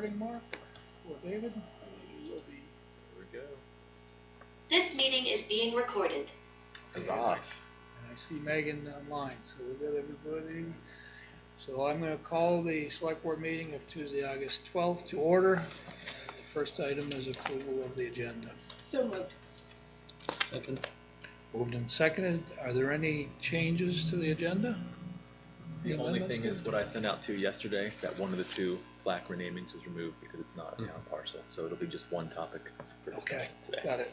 recording, Mark, or David? Will be. Here we go. This meeting is being recorded. Huzzah. And I see Megan online, so we got everybody. So I'm going to call the select board meeting of Tuesday, August 12th to order. The first item is approval of the agenda. So moved. Second. Moved and seconded. Are there any changes to the agenda? The only thing is what I sent out to you yesterday, that one of the two plaque renamings was removed because it's not a town parcel. So it'll be just one topic for discussion today. Got it.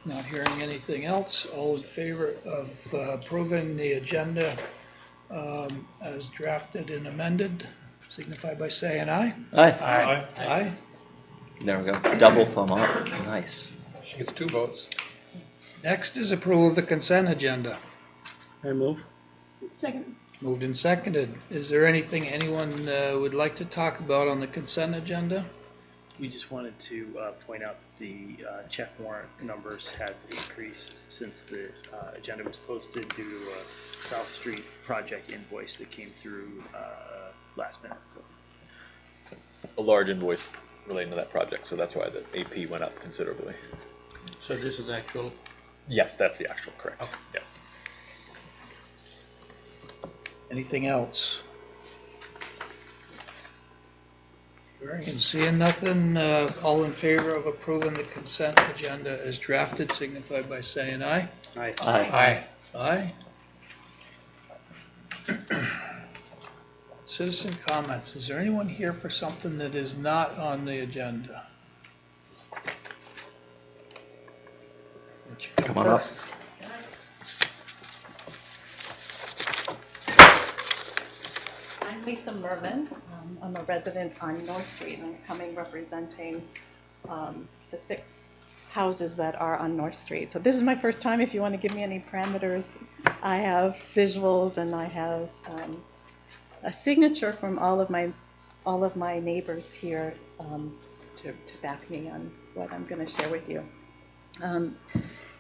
Not hearing anything else. All in favor of approving the agenda as drafted and amended, signify by saying aye. Aye. Aye. Aye. There we go. Double thumb up. Nice. She gets 2 votes. Next is approval of the consent agenda. I move. Second. Moved and seconded. Is there anything anyone would like to talk about on the consent agenda? We just wanted to point out that the check warrant numbers have increased since the agenda was posted due to a South Street project invoice that came through last minute. So. A large invoice relating to that project, so that's why the AP went up considerably. So this is actual. Yes, that's the actual correct. Okay. Yeah. Anything else? Hearing and seeing nothing, all in favor of approving the consent agenda as drafted, signify by saying aye. Aye. Aye. Aye. Citizen comments. Is there anyone here for something that is not on the agenda? Why don't you Come on up. first? I'm Lisa Merman. I'm a resident on North Street. I'm coming representing the 6 houses that are on North Street. So this is my first time. If you want to give me any parameters, I have visuals and I have a signature from all of my neighbors here to back me on what I'm going to share with you.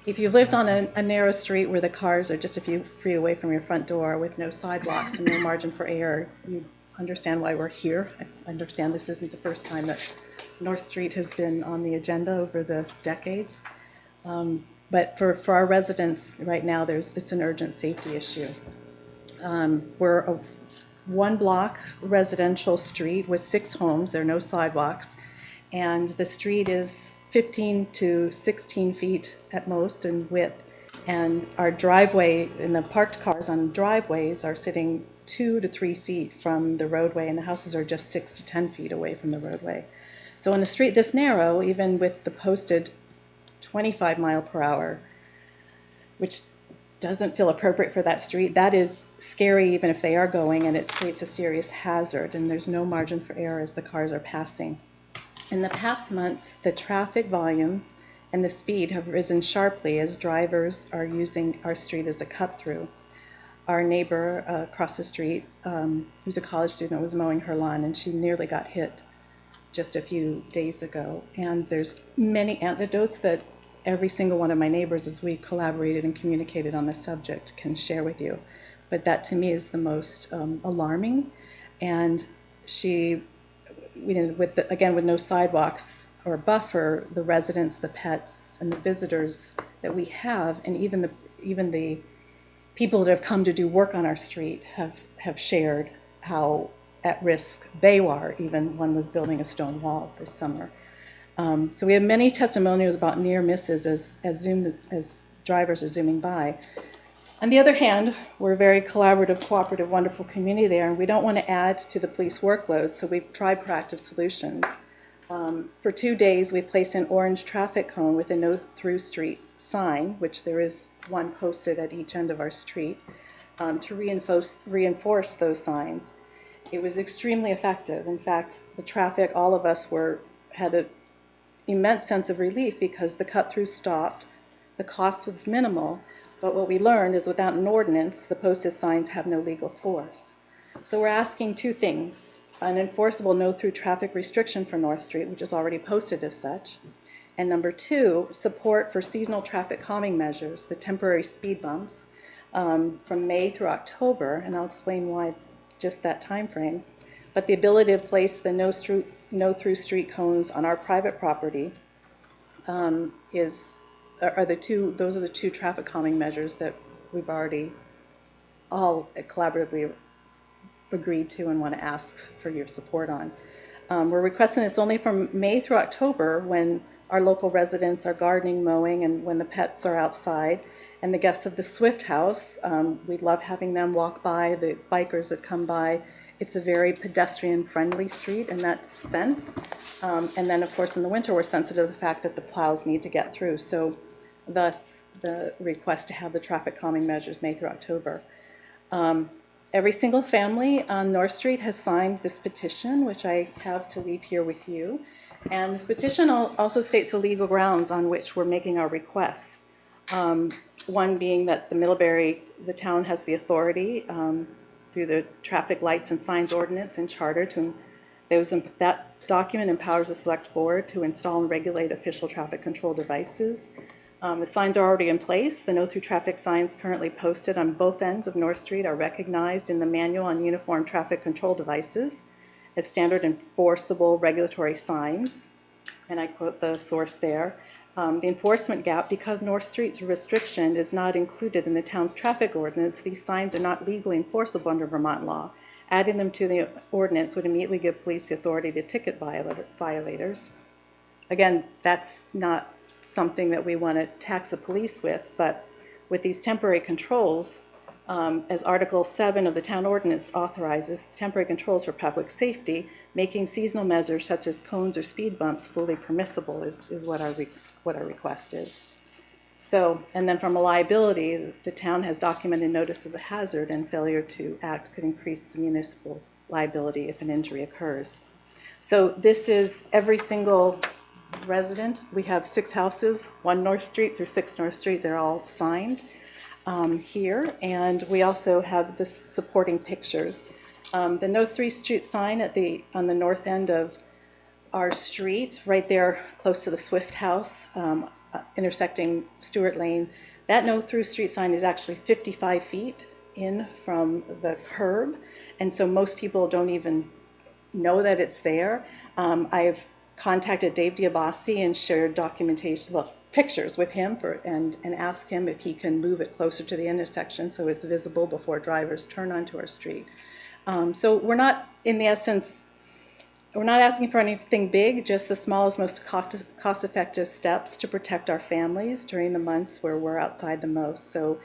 If you lived on a narrow street where the cars are just a few feet away from your front door with no sidewalks and no margin for error, you understand why we're here. I understand this isn't the first time that North Street has been on the agenda over the decades. But for our residents right now, it's an urgent safety issue. We're a 1-block residential street with 6 homes. There are no sidewalks. And the street is 15 to 16 feet at most in width, and our driveway and the parked cars on driveways are sitting 2 to 3 feet from the roadway, and the houses are just 6 to 10 feet away from the roadway. So in a street this narrow, even with the posted 25 mile per hour, which doesn't feel appropriate for that street, that is scary even if they are going, and it creates a serious hazard, and there's no margin for error as the cars are passing. In the past months, the traffic volume and the speed have risen sharply as drivers are using our street as a cut-through. Our neighbor across the street, who's a college student, was mowing her lawn and she nearly got hit just a few days ago. And there's many anecdotes that every single one of my neighbors, as we collaborated and communicated on the subject, can share with you. But that to me is the most alarming. And she, with no sidewalks or buffer, the residents, the pets, and the visitors that we have, and even the people that have come to do work on our street have shared how at risk they are. Even one was building a stone wall this summer. So we have many testimonials about near misses as drivers are zooming by. On the other hand, we're a very collaborative, cooperative, wonderful community there, and we don't want to add to the police workload, so we've tried proactive solutions. For 2 days, we placed an orange traffic cone with a no through street sign, which there is one posted at each end of our street, to reinforce those signs. It was extremely effective. In fact, the traffic, all of us had an immense sense of relief because the cut-through stopped, the cost was minimal, but what we learned is without an ordinance, the posted signs have no legal force. So we're asking 2 things: an enforceable no-through traffic restriction for North Street, which is already posted as such, and number 2, support for seasonal traffic calming measures, the temporary speed bumps, from May through October, and I'll explain why just that time frame. but the ability to place the no through street cones on our private property those are the two traffic calming measures that we've already all collaboratively agreed to and want to ask for your support on. We're requesting this only from May through October, when our local residents are gardening, mowing, and when the pets are outside. And the guests of the Swift House, we love having them walk by, the bikers that come by. It's a very pedestrian-friendly street in that sense. And then, of course, in the winter, we're sensitive to the fact that the plows need to get through. So thus, the request to have the traffic calming measures May through October. Every single family on North Street has signed this petition, which I have to leave here with you. And this petition also states the legal grounds on which we're making our requests. One being that the town has the authority through the traffic lights and signs ordinance and charter that document empowers the select board to install and regulate official traffic control devices. The signs are already in place. The no through traffic signs currently posted on both ends of North Street are recognized in the manual on uniform traffic control devices as standard enforceable regulatory signs. And I quote the source there. The enforcement gap, because North Street's restriction is not included in the town's traffic ordinance, these signs are not legally enforceable under Vermont law. Adding them to the ordinance would immediately give police the authority to ticket violators. Again, that's not something that we want to tax the police with, but with these temporary controls, as Article 7 of the town ordinance authorizes, temporary controls for public safety, making seasonal measures such as cones or speed bumps fully permissible is what our request is. So, and then from a liability, the town has documented notice of the hazard, and failure to act could increase the municipal liability if an injury occurs. So this is every single resident. We have 6 houses, 1 North Street through 6 North Street. They're all signed here, and we also have the supporting pictures. The No 3 Street sign on the north end of our street, right there close to the Swift House, intersecting Stewart Lane. That No Through Street sign is actually 55 feet in from the curb, and so most people don't even know that it's there. I've contacted Dave Diabasti and shared pictures with him and asked him if he can move it closer to the intersection so it's visible before drivers turn onto our street. So we're not, in the essence, we're not asking for anything big, just the smallest, most cost-effective steps to protect our families during the months where we're outside the most. So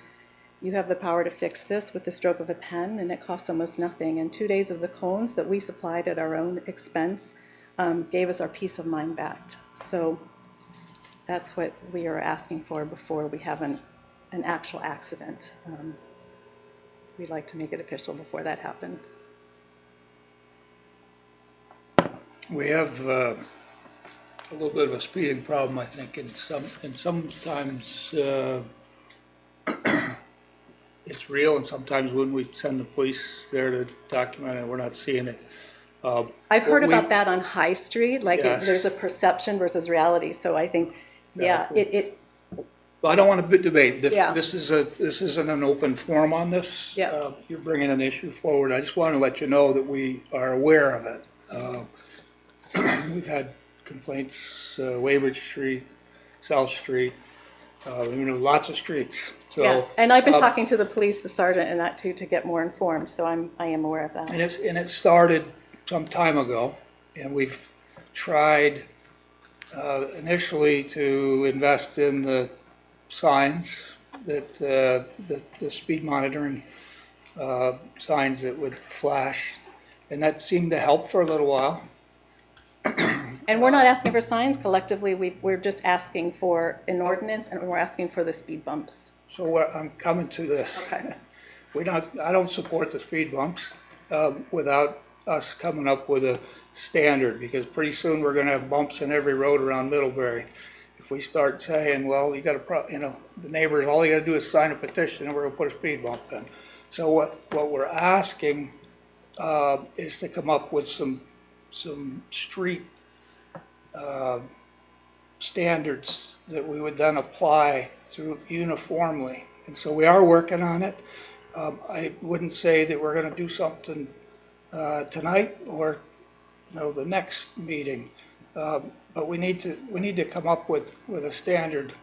you have the power to fix this with the stroke of a pen, and it costs almost nothing. And 2 days of the cones that we supplied at our own expense gave us our peace of mind back. So that's what we are asking for before we have an actual accident. We'd like to make it official before that happens. We have a little bit of a speeding problem, I think, and sometimes it's real, and sometimes when we send the police there to document it, we're not seeing it. I've heard about that on High Street, like yes. there's a perception versus reality. So I think, yeah, Well, I don't want to debate. Yeah. This isn't an open forum on this. Yeah. You're bringing an issue forward. I just want to let you know that we are aware of it. We've had complaints, Weybridge Street, South Street, lots of streets. So, yeah, and I've been talking to the police, the sergeant, and that too, to get more informed. So I am aware of that. And it started some time ago, and we've tried initially to invest in the signs that the speed monitoring signs that would flash, and that seemed to help for a little while. And we're not asking for signs collectively. We're just asking for an ordinance, and we're asking for the speed bumps. So I'm coming to this. Okay. I don't support the speed bumps without us coming up with a standard, because pretty soon we're going to have bumps in every road around Middlebury. If we start saying, well, you got to, the neighbors, all you got to do is sign a petition and we're going to put a speed bump in. So what we're asking is to come up with some street standards that we would then apply through uniformly. And so we are working on it. I wouldn't say that we're going to do something tonight or, the next meeting. But we need to come up with a standard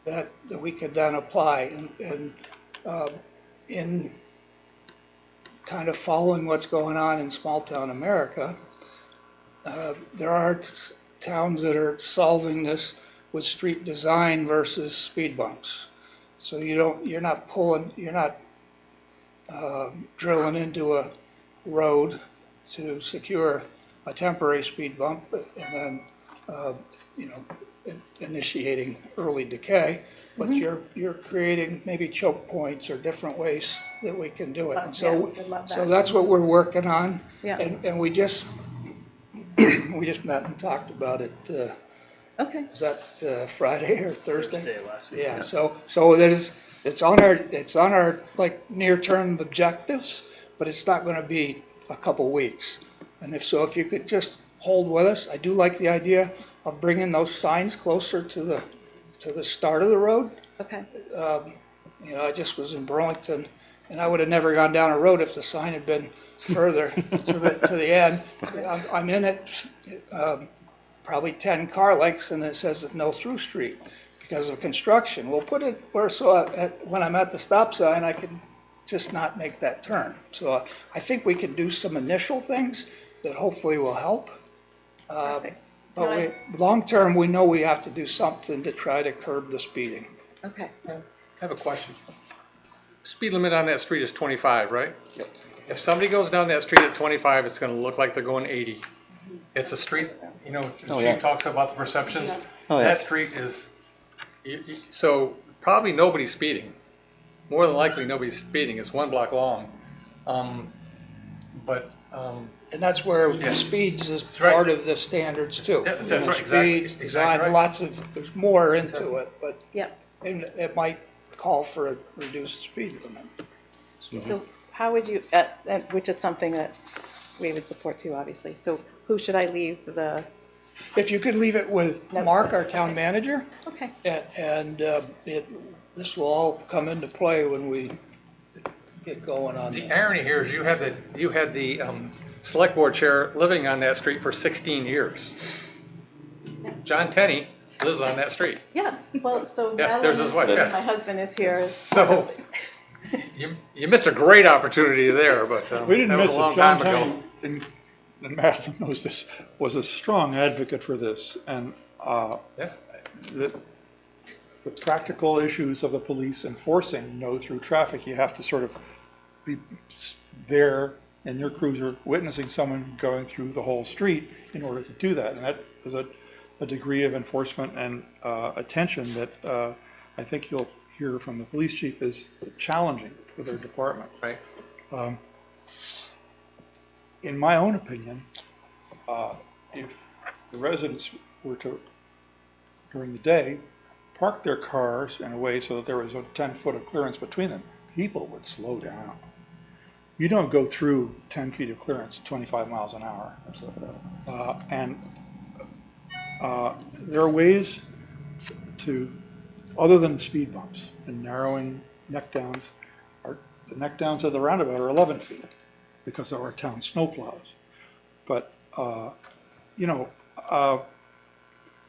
that we could then apply. And in kind of following what's going on in small town America, there are towns that are solving this with street design versus speed bumps. So you're not drilling into a road to secure a temporary speed bump and then, initiating early decay, but you're creating maybe choke points or different ways that we can do it. And so, Yeah, I'd love that. so that's what we're working on. Yeah. And we just met and talked about it. Okay, Was that Friday or Thursday? Thursday last week. Yeah, so it's on our like near-term objectives, but it's not gonna be a couple weeks. And if you could just hold with us, I do like the idea of bringing those signs closer to the start of the road. okay, I just was in Burlington, and I would have never gone down a road if the sign had been further to the end. I'm in it, probably 10 car lengths, and it says no through street because of construction. We'll put it where when I'm at the stop sign, I can just not make that turn. So I think we can do some initial things that hopefully will help. perfect. But long-term, we know we have to do something to try to curb the speeding. Okay, I have a question. Speed limit on that street is 25, right? Yep. If somebody goes down that street at 25, it's gonna look like they're going 80. It's a street, the Oh, chief yeah. talks about the perceptions. Oh, yeah. That street is, so probably nobody's speeding. More than likely, nobody's speeding. It's 1 block long. And that's where Yeah. speeds is right. part of the standards too. Yeah, that's right, exactly, Speeds, exactly design, right. there's more into it, but yep. it might call for a reduced speed limit. So how would you, which is something that we would support too, obviously. So who should I leave the, If you could leave it with Notes. Mark, our town manager, okay, and this will all come into play when we get going on The that. irony here is you had the select board chair living on that street for 16 years. John Tenney lives on that street. yes, well, so Yeah, Madeline there's his is- wife, yes. my husband is here. So you missed a great opportunity there, but We didn't that was miss a it. long John time ago. Tenney, and Madeline knows this, was a strong advocate for this, and Yeah. the practical issues of the police enforcing no through traffic, you have to sort of be there in your cruiser witnessing someone going through the whole street in order to do that. And that is a degree of enforcement and attention that I think you'll hear from the police chief is challenging for their department. Right. In my own opinion, if the residents were to, during the day, park their cars in a way so that there was a 10-foot of clearance between them, people would slow down. You don't go through 10 feet of clearance at 25 miles an hour. And there are ways to, other than speed bumps and narrowing neck downs, the neck downs of the roundabout are 11 feet because of our town snowplows. But,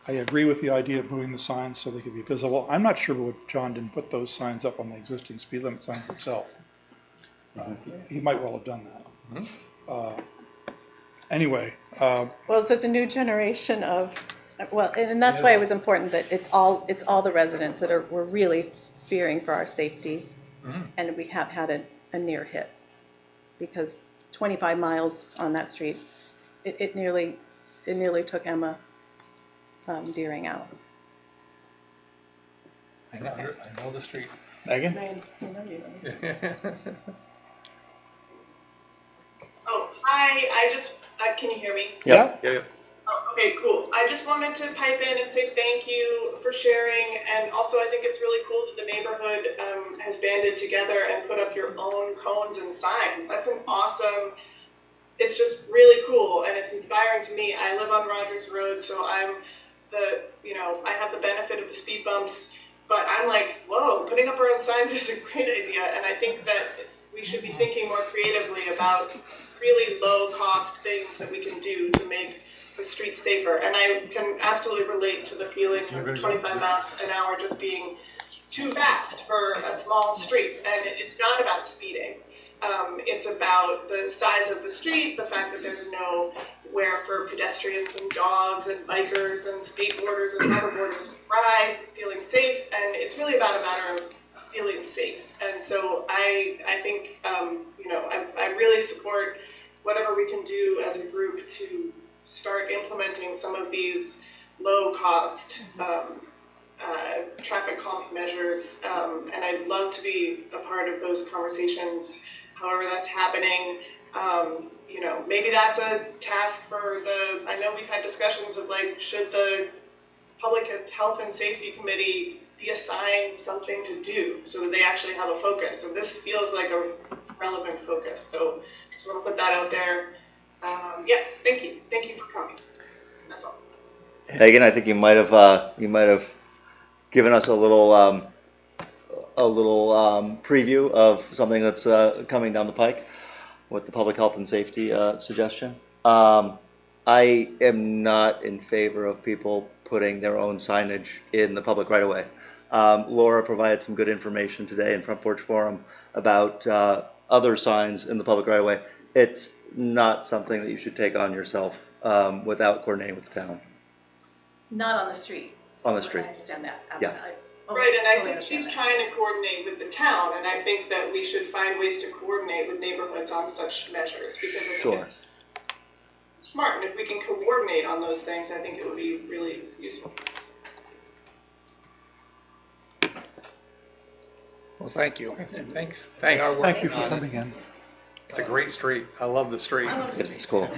I agree with the idea of moving the signs so they could be visible. I'm not sure what John didn't put those signs up on the existing speed limit signs himself. He might well have done that. Anyway, Well, so it's a new generation of, well, and that's why it was important that it's all the residents that we're really fearing for our safety. And we have had a near hit because 25 miles on that street, it nearly took Emma Deering out. I know the street. Megan? Oh, hi, can you hear me? Yep. Yeah. Oh, okay, cool. I just wanted to pipe in and say thank you for sharing, and also I think it's really cool that the neighborhood has banded together and put up your own cones and signs. That's an awesome, it's just really cool, and it's inspiring to me. I live on Rogers Road, so I have the benefit of the speed bumps, but I'm like, whoa, putting up our own signs is a great idea, and I think that we should be thinking more creatively about really low-cost things that we can do to make the streets safer. And I can absolutely relate to the feeling of 25 miles an hour just being too fast for a small street. And it's not about speeding. It's about the size of the street, the fact that there's nowhere for pedestrians and dogs and bikers and skateboarders and hoverboarders to ride, feeling safe. And it's really about a matter of feeling safe. And so I think, I really support whatever we can do as a group to start implementing some of these low-cost traffic calming measures. And I'd love to be a part of those conversations, however that's happening. Maybe that's a task for I know we've had discussions of like, should the Public Health and Safety Committee be assigned something to do so that they actually have a focus? And this feels like a relevant focus. So just want to put that out there. Thank you. Thank you for coming. That's all. Megan, I think you might have given us a little preview of something that's coming down the pike with the public health and safety suggestion. I am not in favor of people putting their own signage in the public right of way. Laura provided some good information today in Front Porch Forum about other signs in the public right of way. It's not something that you should take on yourself without coordinating with the town. Not on the street. On the street. I understand that. Yeah. Right, and I totally think she's understand that. trying to coordinate with the town, and I think that we should find ways to coordinate with neighborhoods on such measures, because I think Sure. it's smart, and if we can coordinate on those things, I think it would be really useful. Well, thank you. Thanks. Thank you for coming in. It's a great street. I love the street. It's cool.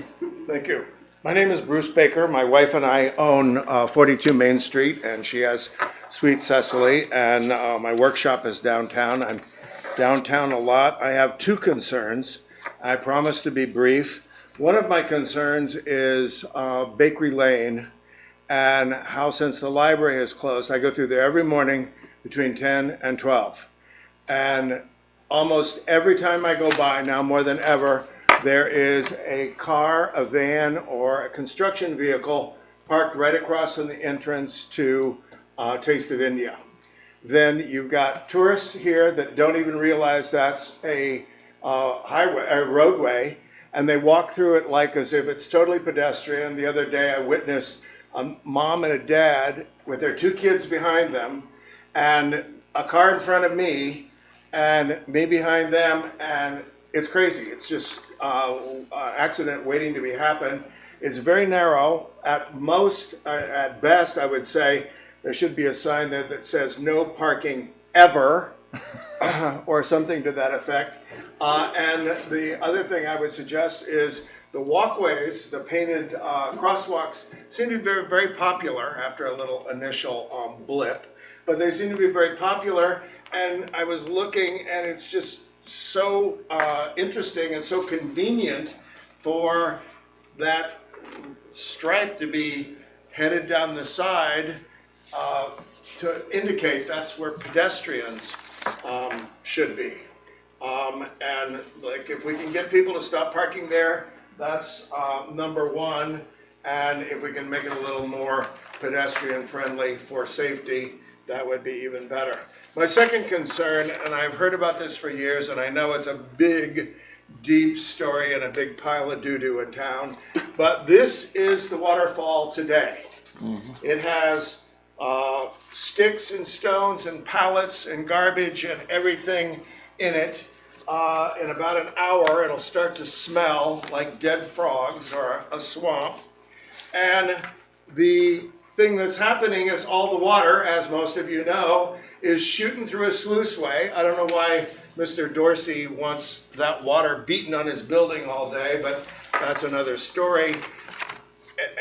Thank you. My name is Bruce Baker. My wife and I own 42 Main Street, and she has Sweet Cecily, and my workshop is downtown. I'm downtown a lot. I have two concerns. I promise to be brief. One of my concerns is Bakery Lane, and how since the library is closed, I go through there every morning between 10 and 12. And almost every time I go by, now more than ever, there is a car, a van, or a construction vehicle parked right across from the entrance to Taste of India. Then you've got tourists here that don't even realize that's a roadway, and they walk through it like as if it's totally pedestrian. The other day I witnessed a mom and a dad with their two kids behind them, and a car in front of me, and me behind them, and it's crazy. It's just accident waiting to be happen. It's very narrow. At best, I would say there should be a sign there that says no parking ever, or something to that effect. And the other thing I would suggest is the walkways, the painted crosswalks, seem to be very, very popular after a little initial blip, but they seem to be very popular. And I was looking, and it's just so interesting and so convenient for that stripe to be headed down the side to indicate that's where pedestrians should be. And like if we can get people to stop parking there, that's number one. And if we can make it a little more pedestrian friendly for safety, that would be even better. My second concern, and I've heard about this for years, and I know it's a big, deep story and a big pile of doo-doo in town, but this is the waterfall today. Mm-hmm. It has sticks and stones and pallets and garbage and everything in it. In about an hour, it'll start to smell like dead frogs or a swamp. And the thing that's happening is all the water, as most of you know, is shooting through a sluiceway. I don't know why Mr. Dorsey wants that water beaten on his building all day, but that's another story.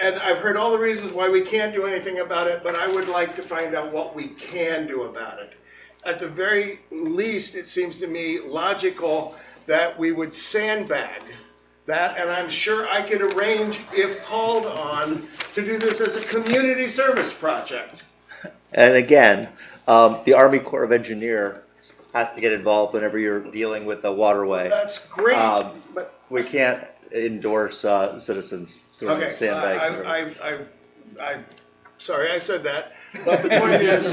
And I've heard all the reasons why we can't do anything about it, but I would like to find out what we can do about it. At the very least, it seems to me logical that we would sandbag that, and I'm sure I could arrange, if called on, to do this as a community service project. And again, the Army Corps of Engineers has to get involved whenever you're dealing with a waterway. That's great, but We can't endorse citizens throwing okay, sandbags. I, sorry I said that, but the point is,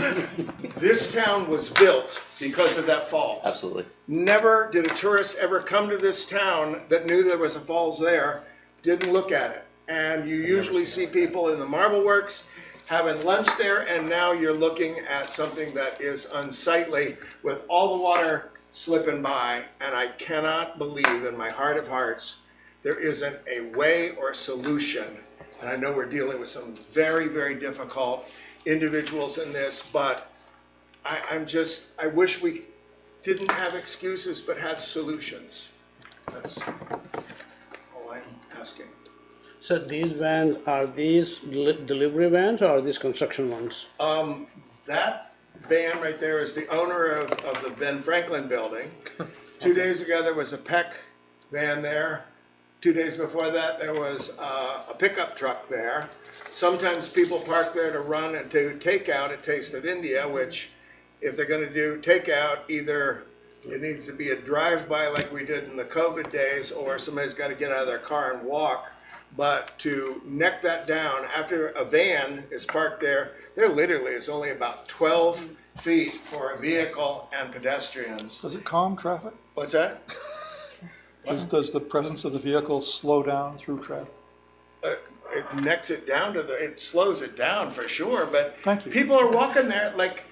this town was built because of that falls. Absolutely. Never did a tourist ever come to this town that knew there was a falls there, didn't look at it. And you usually see people in the Marble Works having lunch there, and now you're looking at something that is unsightly with all the water slipping by, and I cannot believe in my heart of hearts there isn't a way or a solution. And I know we're dealing with some very, very difficult individuals in this, but I wish we didn't have excuses but had solutions. That's all I'm asking. So these vans, are these delivery vans or are these construction ones? That van right there is the owner of the Ben Franklin building. 2 days ago, there was a Peck van there. 2 days before that, there was a pickup truck there. Sometimes people park there to run and do takeout at Taste of India, which if they're gonna do takeout, either it needs to be a drive-by like we did in the COVID days, or somebody's gotta get out of their car and walk. But to neck that down, after a van is parked there, there literally is only about 12 feet for a vehicle and pedestrians. Does it calm traffic? What's that? Does the presence of the vehicle slow down through traffic? It necks it down to it slows it down for sure, but Thank you. people are walking there like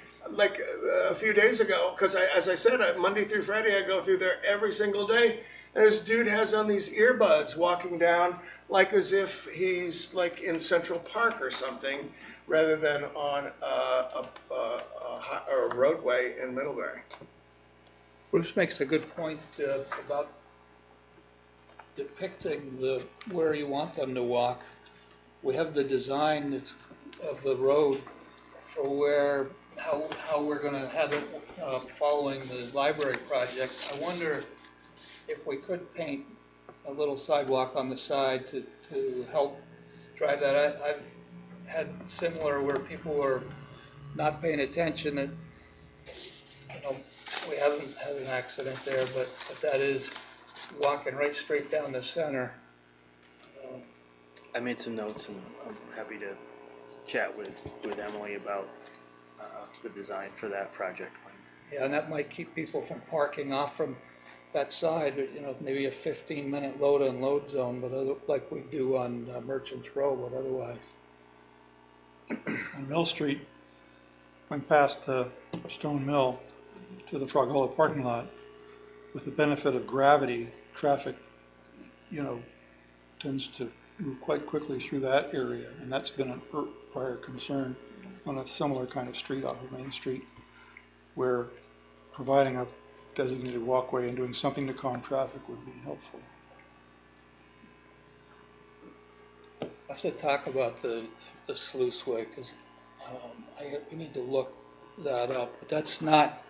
a few days ago, because as I said, Monday through Friday, I go through there every single day. And this dude has on these earbuds walking down like as if he's like in Central Park or something, rather than on a roadway in Middlebury. Bruce makes a good point about depicting where you want them to walk. We have the design of the road for how we're going to have it following the library project. I wonder if we could paint a little sidewalk on the side to help drive that. I've had similar where people were not paying attention, and we haven't had an accident there, but that is walking right straight down the center. I made some notes and I'm happy to chat with Emily about the design for that project. Yeah, and that might keep people from parking off from that side, maybe a 15-minute load unload zone, but like we do on Merchants Row, but otherwise. On Mill Street, going past Stone Mill to the Frog Hollow parking lot, with the benefit of gravity, traffic, tends to move quite quickly through that area, and that's been a prior concern on a similar kind of street off of Main Street, where providing a designated walkway and doing something to calm traffic would be helpful. I have to talk about the sluiceway, because we need to look that up. But that's not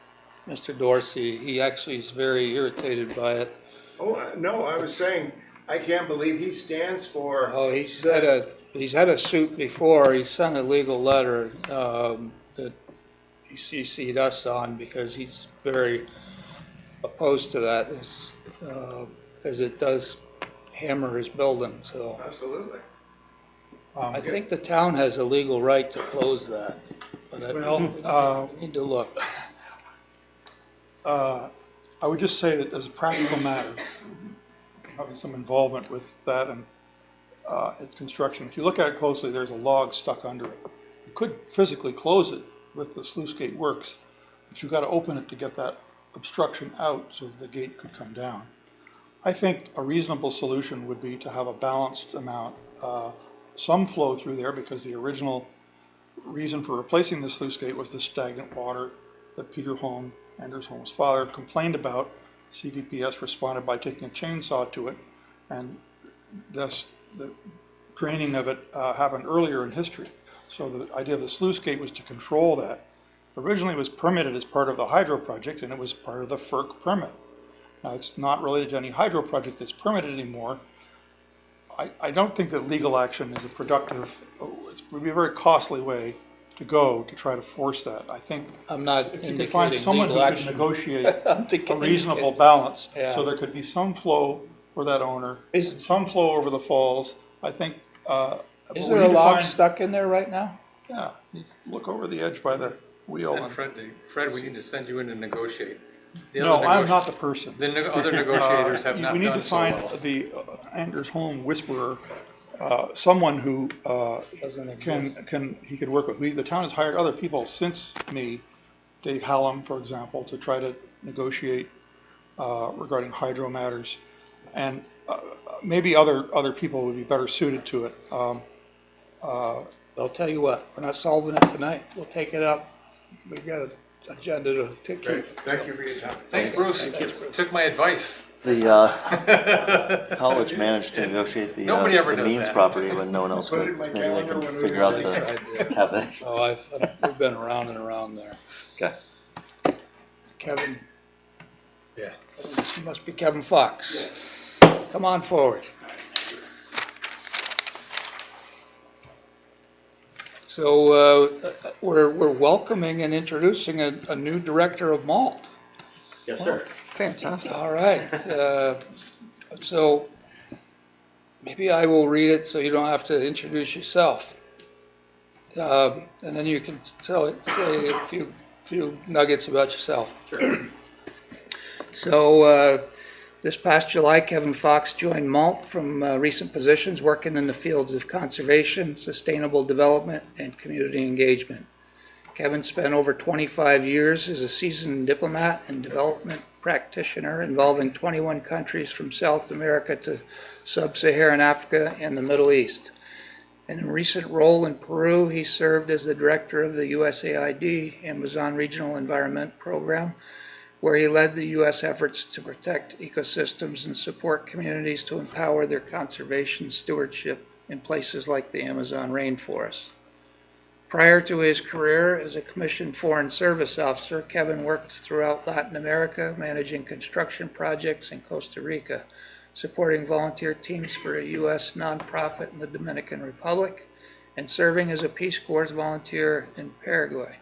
Mr. Dorsey. He actually is very irritated by it. Oh, no, I was saying, I can't believe he stands for. Oh, he's had a suit before. He sent a legal letter that he CC'd us on, because he's very opposed to that, because it does hammer his building. So Absolutely. I think the town has a legal right to close that, but we need to look. I would just say that as a practical matter, having some involvement with that and its construction, if you look at it closely, there's a log stuck under it. You could physically close it with the sluice gate works, but you've got to open it to get that obstruction out so that the gate could come down. I think a reasonable solution would be to have a balanced amount, some flow through there, because the original reason for replacing the sluice gate was the stagnant water that Peter Holm, Anders Holm's father, complained about. CVPS responded by taking a chainsaw to it, and thus the draining of it happened earlier in history. So the idea of the sluice gate was to control that. Originally it was permitted as part of the hydro project, and it was part of the FERC permit. Now it's not related to any hydro project that's permitted anymore. I don't think that legal action is a productive, it would be a very costly way to go to try to force that. I think I'm not if you could find indicating someone who legal could action. negotiate I'm a thinking- reasonable balance, Yeah. so there could be some flow for that owner, Is- and some flow over the falls, I think. Is but there we a need to log find- stuck in there right now? Yeah, you look over the edge by the wheel. Send and- Fred, we need to send you in to negotiate. The No, other I'm negoti- not the person. The other negotiators have not We need done to so find well. the Anger's Home Whisperer, someone who he could work with. The town has hired other people since me, Dave Hallam, for example, to try to negotiate regarding hydro matters. And maybe other people would be better suited to it. I'll tell you what, we're not solving it tonight. We'll take it up. We've got an agenda to take care of. Great, thank you for your time. Thanks, Bruce. Took my advice. The college managed to negotiate the Nobody ever the does Means that. property when no one else Put it could. in my Maybe they calendar can when we figure out really the, have the, Oh, we've been around and around there. okay. Kevin, Yeah. you must be Kevin Fox. Come on forward. So we're welcoming and introducing a new director of MALT. Yes, sir. Fantastic. All right. So maybe I will read it so you don't have to introduce yourself. And then you can say a few nuggets about yourself. Sure. So this past July, Kevin Fox joined MALT from recent positions working in the fields of conservation, sustainable development, and community engagement. Kevin spent over 25 years as a seasoned diplomat and development practitioner involving 21 countries from South America to Sub-Saharan Africa and the Middle East. In a recent role in Peru, he served as the director of the USAID Amazon Regional Environment Program, where he led the U.S. efforts to protect ecosystems and support communities to empower their conservation stewardship in places like the Amazon rainforest. Prior to his career as a commissioned Foreign Service officer, Kevin worked throughout Latin America, managing construction projects in Costa Rica, supporting volunteer teams for a U.S. nonprofit in the Dominican Republic, and serving as a Peace Corps volunteer in Paraguay.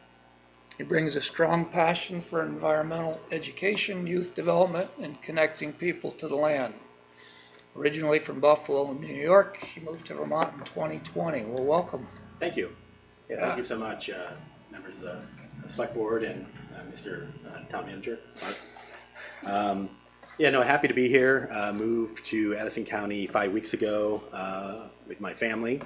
He brings a strong passion for environmental education, youth development, and connecting people to the land. Originally from Buffalo, New York, he moved to Vermont in 2020. Well, welcome. Thank you. Yeah. Thank you so much, members of the Select Board and Mr. Town Manager, Mark. Happy to be here. Moved to Addison County 5 weeks ago with my family.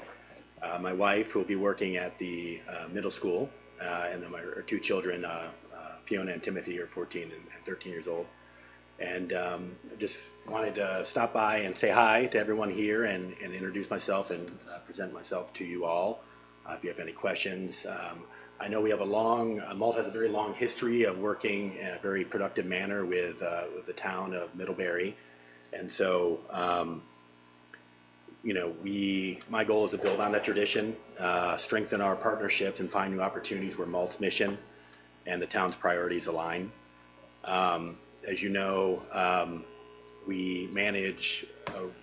My wife, who will be working at the middle school, and then our two children, Fiona and Timothy, are 14 and 13 years old. And I just wanted to stop by and say hi to everyone here and introduce myself and present myself to you all. If you have any questions. I know we have MALT has a very long history of working in a very productive manner with the town of Middlebury. And so, my goal is to build on that tradition, strengthen our partnerships, and find new opportunities where MALT's mission and the town's priorities align. As you know, we manage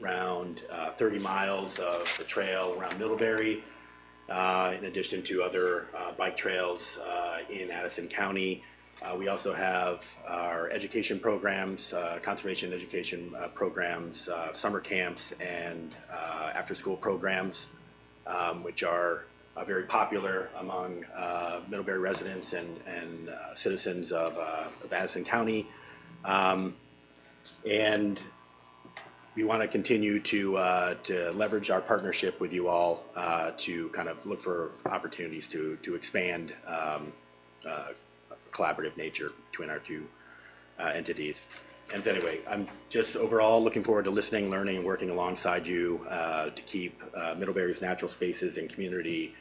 around 30 miles of the trail around Middlebury, in addition to other bike trails in Addison County. We also have our education programs, conservation education programs, summer camps, and after-school programs, which are very popular among Middlebury residents and citizens of Addison County. And we want to continue to leverage our partnership with you all to kind of look for opportunities to expand collaborative nature between our two entities. And so anyway, I'm just overall looking forward to listening, learning, and working alongside you to keep Middlebury's natural spaces and community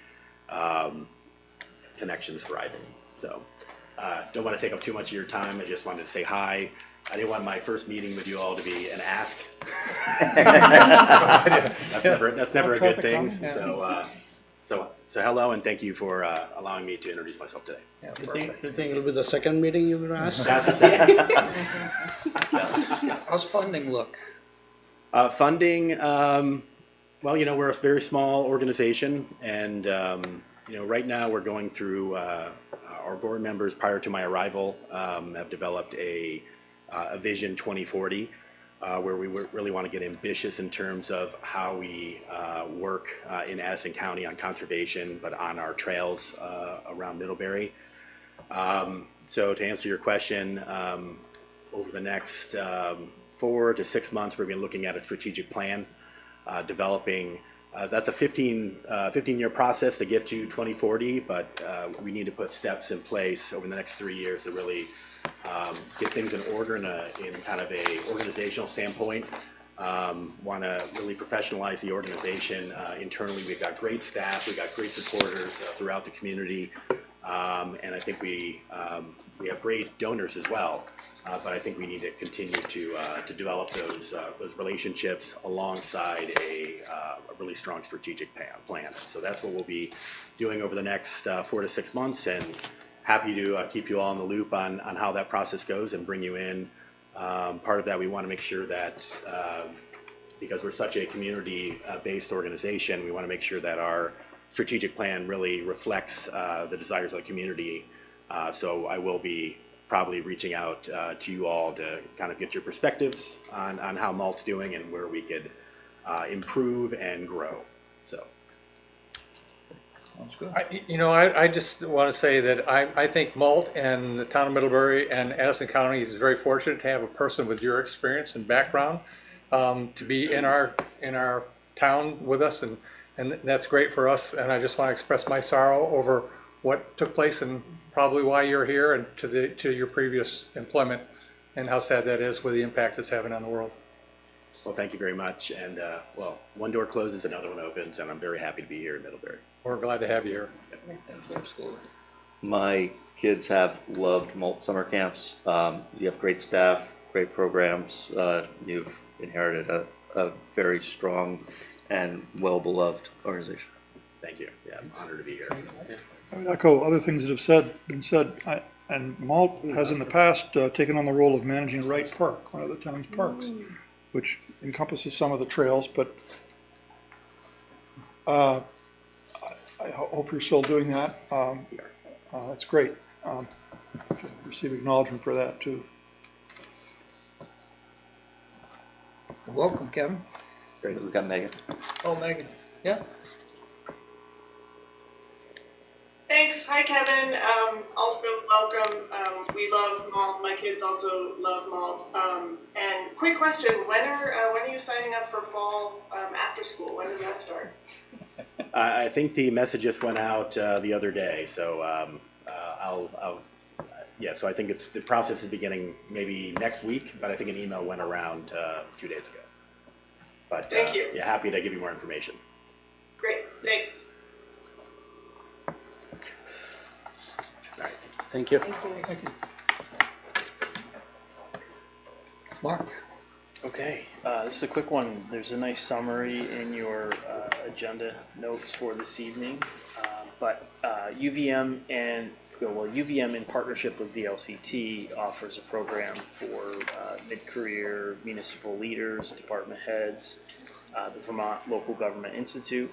connections thriving. So don't want to take up too much of your time. I just wanted to say hi. I didn't want my first meeting with you all to be an ask. That's never a good thing. So hello, and thank you for allowing me to introduce myself today. Yeah, You perfect. think it'll be the second meeting you're going to ask? That's the second. How's funding look? Funding, well, we're a very small organization, and Right now we're going through, our board members prior to my arrival have developed a Vision 2040, where we really want to get ambitious in terms of how we work in Addison County on conservation, but on our trails around Middlebury. So to answer your question, over the next 4 to 6 months, we're going to be looking at a strategic plan, developing. That's a 15-year process to get to 2040, but we need to put steps in place over the next 3 years to really get things in order in kind of a organizational standpoint. Want to really professionalize the organization. Internally, we've got great staff, we've got great supporters throughout the community, and I think we have great donors as well. But I think we need to continue to develop those relationships alongside a really strong strategic plan. So that's what we'll be doing over the next 4 to 6 months, and happy to keep you all in the loop on how that process goes and bring you in. Part of that, we want to make sure that because we're such a community-based organization, we want to make sure that our strategic plan really reflects the desires of the community. So I will be probably reaching out to you all to kind of get your perspectives on how MALT's doing and where we could improve and grow. So. Sounds good. I just want to say that I think MALT and the town of Middlebury and Addison County is very fortunate to have a person with your experience and background to be in our town with us, and that's great for us. And I just want to express my sorrow over what took place and probably why you're here, and to your previous employment, and how sad that is with the impact it's having on the world. Well, thank you very much. And one door closes, another one opens, and I'm very happy to be here in Middlebury. We're glad to have you here. Absolutely. My kids have loved MALT summer camps. You have great staff, great programs. You've inherited a very strong and well-beloved organization. Thank you. Yeah, I'm honored to be here. I would echo other things that have been said. And MALT has in the past taken on the role of managing Wright Park, one of the town's parks, which encompasses some of the trails, but I hope you're still doing that. That's great. Should receive acknowledgement for that too. Welcome, Kevin. Great. We've got Megan. Oh, Megan. Yeah. Thanks. Hi, Kevin. Also, welcome. We love MALT. My kids also love MALT. And quick question: when are you signing up for fall after school? When does that start? I think the message just went out the other day, so so I think the process is beginning maybe next week, but I think an email went around 2 days ago. But Thank you. Yeah, happy to give you more information. Great. Thanks. All right. Thank you. Thank you. Mark. Okay, this is a quick one. There's a nice summary in your agenda notes for this evening, but UVM in partnership with VLCT offers a program for mid-career municipal leaders, department heads, the Vermont Local Government Institute.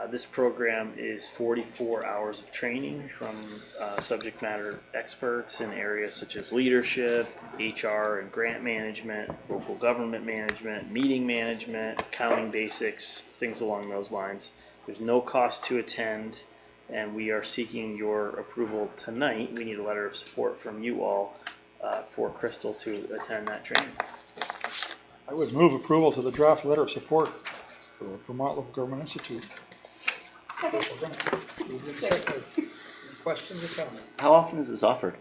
This program is 44 hours of training from subject matter experts in areas such as leadership, HR and grant management, local government management, meeting management, accounting basics, things along those lines. There's no cost to attend, and we are seeking your approval tonight. We need a letter of support from you all for Crystal to attend that training. I would move approval to the draft letter of support for Vermont Local Government Institute. Questions or comments? How often is this offered?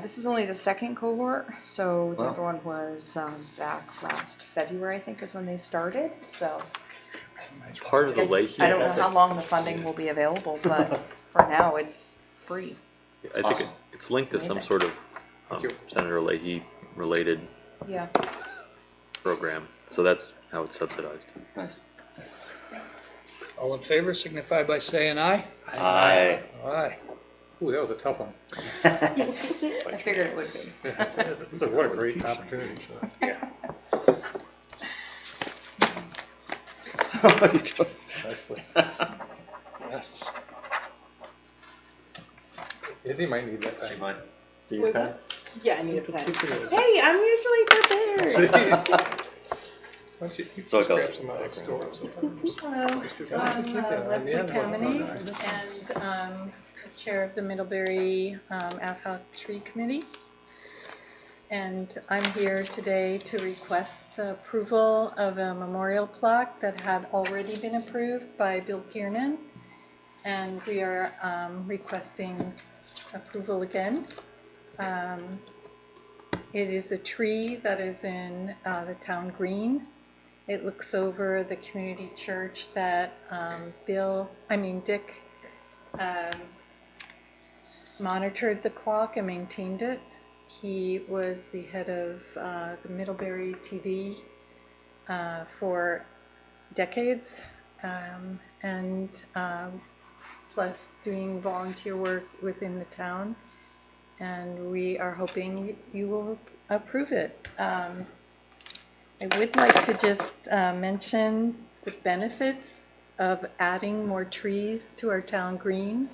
This is only the second cohort, so the Wow. other one was back last February, I think is when they started, so. Part of the Guess- Leahy. I don't know how long the funding will be available, but for now, it's free. I think it's linked to some Amazing. sort of Senator Leahy related Yeah. program, so that's how it's subsidized. Nice. All in favor signify by saying aye. Aye. Aye. Ooh, that was a tough one. I figured it would be. So what a great opportunity. Yeah. Leslie. Yes. Izzy might need that She thing. might. Do you pen? Yeah, I need a pen. Hey, I'm usually prepared. So it goes. Hello, I'm Leslie Kameny, and Chair of the Middlebury Ad hoc Tree Committee. And I'm here today to request the approval of a memorial plaque that had already been approved by Bill Kiernan. And we are requesting approval again. It is a tree that is in the town green. It looks over the community church that Dick monitored the clock and maintained it. He was the head of the Middlebury TV for decades, and plus doing volunteer work within the town. And we are hoping you will approve it. I would like to just mention the benefits of adding more trees to our town green.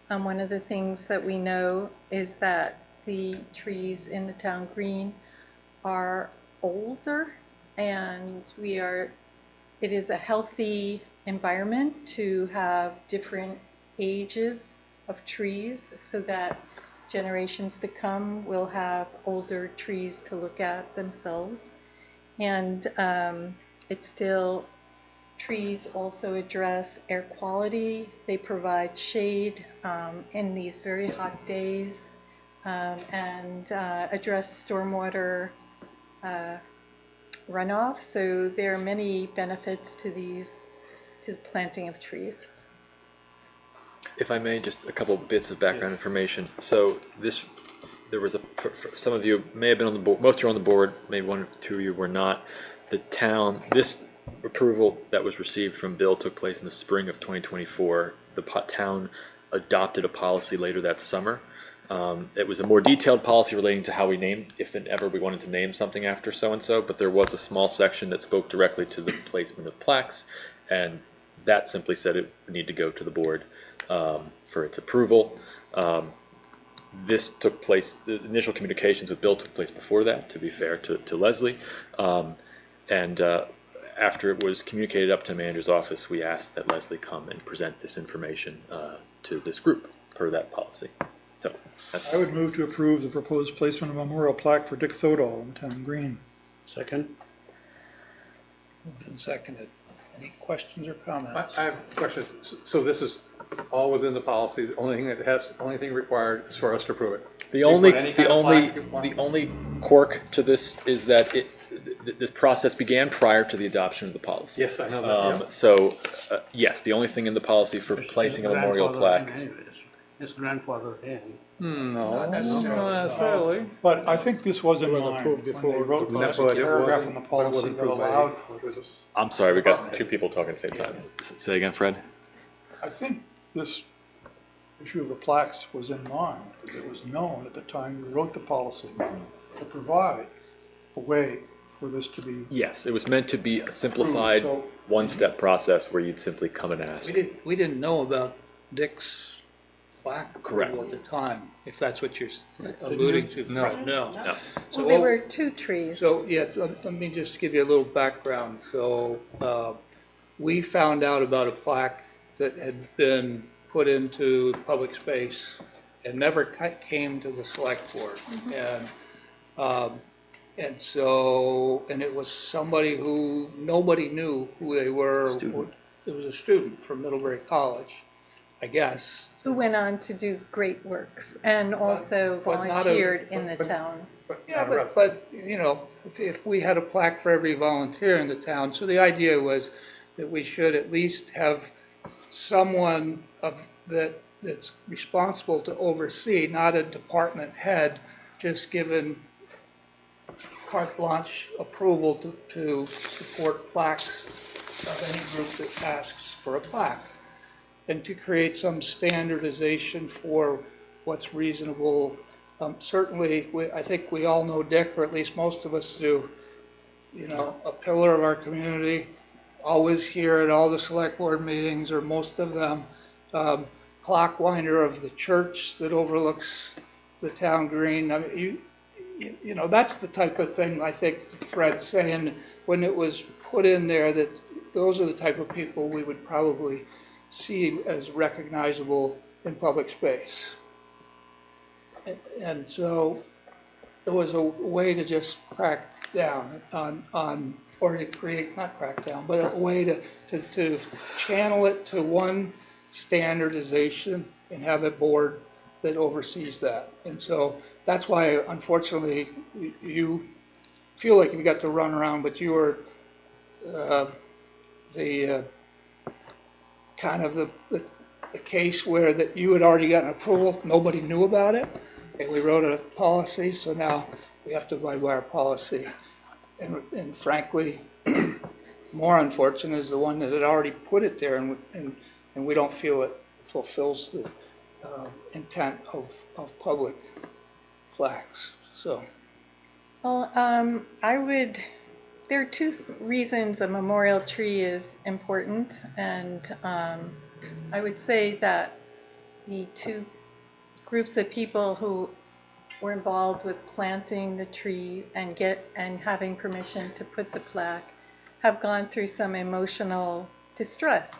One of the things that we know is that the trees in the town green are older, and it is a healthy environment to have different ages of trees so that generations to come will have older trees to look at themselves. And trees also address air quality. They provide shade in these very hot days, and address stormwater runoff. So there are many benefits to the planting of trees. If I may, just a couple bits of background information. So there was for some of you may have been on the board, most of you are on the board, maybe one or two of you were not. This approval that was received from Bill took place in the spring of 2024. The town adopted a policy later that summer. It was a more detailed policy relating to how we named, if and ever we wanted to name something after so-and-so, but there was a small section that spoke directly to the placement of plaques, and that simply said it would need to go to the board for its approval. This took place, the initial communications with Bill took place before that, to be fair to Leslie. After it was communicated up to the manager's office, we asked that Leslie come and present this information to this group per that policy. So that's... I would move to approve the proposed placement of a memorial plaque for Dick Thodall in town green. Second. Moved and seconded. Any questions or comments? I have questions. So this is all within the policy. The only thing required is for us to approve it. The only quirk to this is that this process began prior to the adoption of the policy. Yes, I know that. Yeah. So, yes, the only thing in the policy for placing a memorial plaque. It's grandfather in. No, Not necessarily. But I think this was in It was mind approved when before they wrote the the policy. paragraph in the policy that allowed for this. I'm sorry, we got two people talking at the same time. Say again, Fred? I think this issue of the plaques was in mind, because it was known at the time we wrote the policy to provide a way for this to be. Yes, it was meant to be a simplified one-step process where you'd simply come and ask. We didn't know about Dick's plaque Correct. approval at the time, if that's what you're alluding to, Fred. No. Well, there were two trees. So, yeah, let me just give you a little background. So, we found out about a plaque that had been put into public space and never came to the select board. And it was somebody who nobody knew who they were. Student. It was a student from Middlebury College, I guess. Who went on to do great works and also But not volunteered in the town. Yeah, but you know, if we had a plaque for every volunteer in the town, so the idea was that we should at least have someone that's responsible to oversee, not a department head, just given carte blanche approval to support plaques of any group that asks for a plaque, and to create some standardization for what's reasonable. Certainly, I think we all know Dick, or at least most of us do, you know, a pillar of our community, always here at all the select board meetings, or most of them, clock winder of the church that overlooks the town green. I mean, you know, that's the type of thing I think Fred's saying when it was put in there, that those are the type of people we would probably see as recognizable in public space. And so it was a way to just crack down on or to create, not crack down, but a way to channel it to one standardization and have a board that oversees that. And so that's why, unfortunately, you feel like you got to run around, but you were the kind of the case where that you had already gotten approval, nobody knew about it, and we wrote a policy, so now we have to abide by our policy. And frankly, more unfortunate is the one that had already put it there, and we don't feel it fulfills the intent of public plaques. So, Well, there are two reasons a memorial tree is important, and I would say that the two groups of people who were involved with planting the tree and having permission to put the plaque have gone through some emotional distress,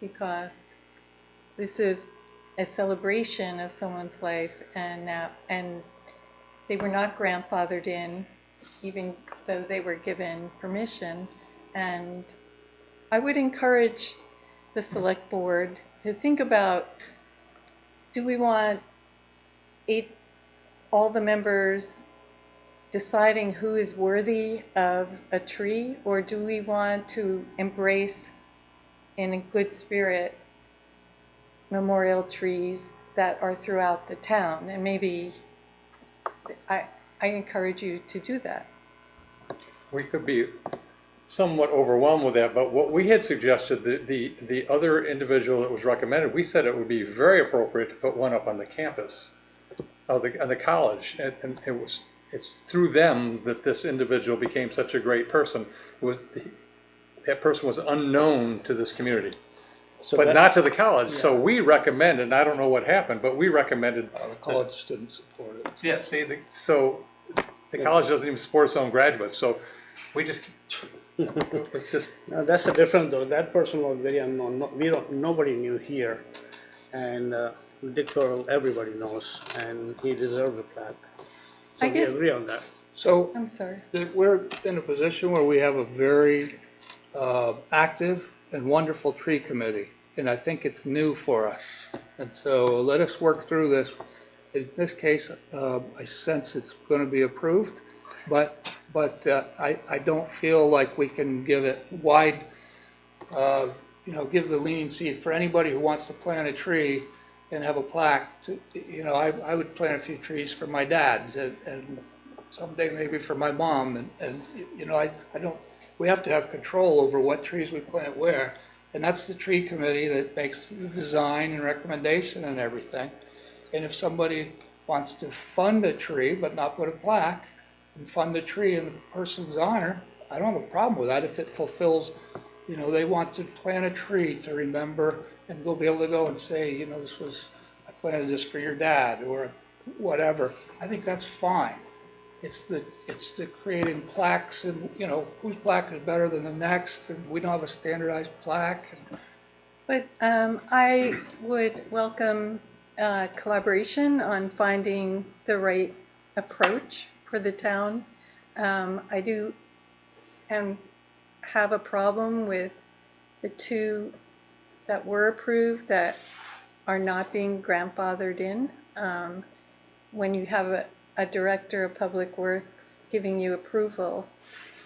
because this is a celebration of someone's life, and they were not grandfathered in, even though they were given permission. And I would encourage the select board to think about, do we want all the members deciding who is worthy of a tree, or do we want to embrace in a good spirit memorial trees that are throughout the town? And maybe I encourage you to do that. We could be somewhat overwhelmed with that, but what we had suggested, the other individual that was recommended, we said it would be very appropriate to put one up on the campus of the college, and it's through them that this individual became such a great person. That person was unknown to this community, but not to the college. Yeah. So we recommended, and I don't know what happened, but we recommended. The college didn't support it. Yeah, see, so the college doesn't even support its own graduates, so we just, it's just. No, that's a different though. That person was very unknown. Nobody knew here, and Dick Thorell, everybody knows, and he deserved the plaque. So we agree on that. So I'm sorry. We're in a position where we have a very active and wonderful tree committee, and I think it's new for us. And so let us work through this. In this case, I sense it's going to be approved, but I don't feel like we can give it wide, give the leniency for anybody who wants to plant a tree and have a plaque. I would plant a few trees for my dad, and someday maybe for my mom, and I don't. We have to have control over what trees we plant where, and that's the tree committee that makes the design and recommendation and everything. And if somebody wants to fund a tree but not put a plaque, and fund the tree in the person's honor, I don't have a problem with that if it fulfills, they want to plant a tree to remember and be able to go and say, I planted this for your dad or whatever. I think that's fine. It's the creating plaques, and whose plaque is better than the next, and we don't have a standardized plaque. But I would welcome collaboration on finding the right approach for the town. I do have a problem with the two that were approved that are not being grandfathered in. When you have a director of public works giving you approval,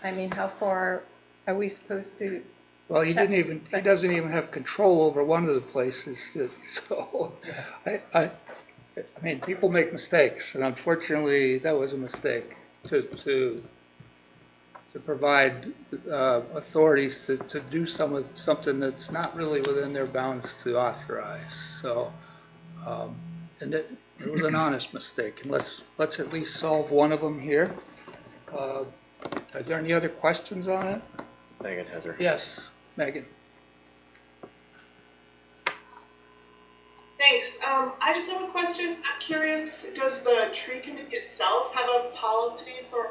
I mean, how far are we supposed to? Well, he doesn't even have control over one of the places. So, I mean, people make mistakes, and unfortunately, that was a mistake to provide authorities to do something that's not really within their bounds to authorize. So, and it was an honest mistake. And let's at least solve one of them here. Are there any other questions on it? Megan has her. Yes, Megan. Thanks. I just have a question. I'm curious, does the tree committee itself have a policy for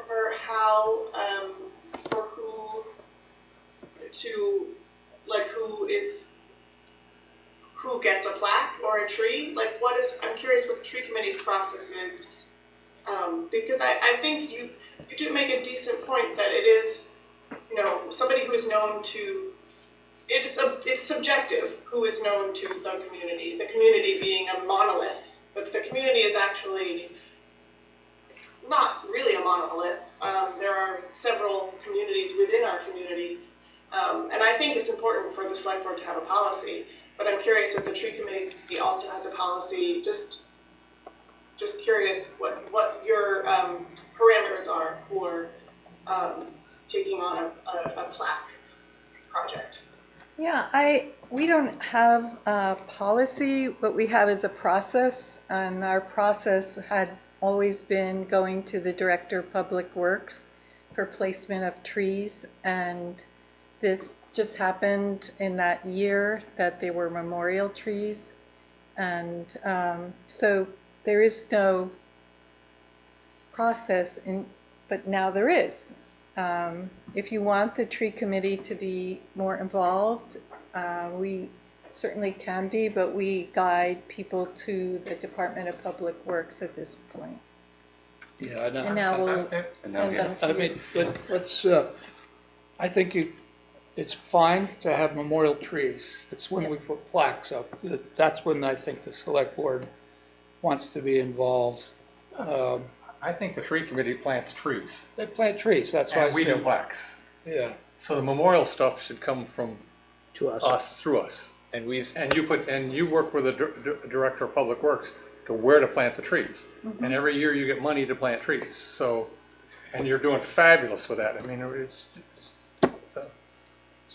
how, for who to, like, who gets a plaque or a tree? Like, I'm curious what the tree committee's process is. Because I think you do make a decent point that it is, somebody who is known to, it's subjective who is known to the community being a monolith, but the community is actually not really a monolith. There are several communities within our community, and I think it's important for the select board to have a policy, but I'm curious if the tree committee also has a policy. Just curious what your parameters are for taking on a plaque project. Yeah, we don't have a policy. What we have is a process, and our process had always been going to the Director of Public Works for placement of trees, and this just happened in that year that they were memorial trees, and so there is no process, but now there is. If you want the tree committee to be more involved, we certainly can be, but we guide people to the Department of Public Works at this point. Yeah, And now we'll send them to I mean, let's, I think it's fine to have memorial trees. It's when we put plaques up. That's when I think the select board wants to be involved. I think the tree committee plants trees. They plant trees, that's why I And we do said. plaques. Yeah. So the memorial stuff should come from us, through us. And you work with the director of public works to where to plant the trees. Mhm. And every year you get money to plant trees. So, and you're doing fabulous with that. I mean, it's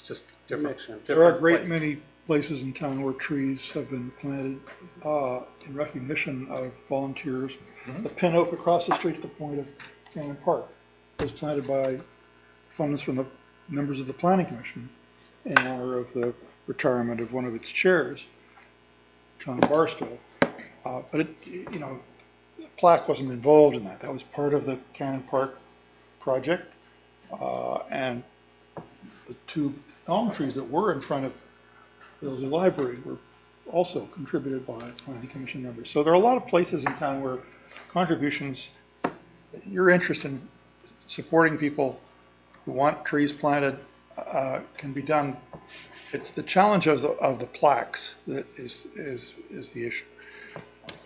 just different. There are a different great places. many places in town where trees have been planted in recognition of volunteers. The pin oak across the street at the point of Cannon Park was planted by funds from the members of the Planning Commission in honor of the retirement of one of its chairs, John Barstow. But the plaque wasn't involved in that. That was part of the Cannon Park project. And the two elm trees that were in front of the library were also contributed by Planning Commission members. So there are a lot of places in town where contributions, your interest in supporting people who want trees planted can be done. It's the challenge of the plaques that is the issue.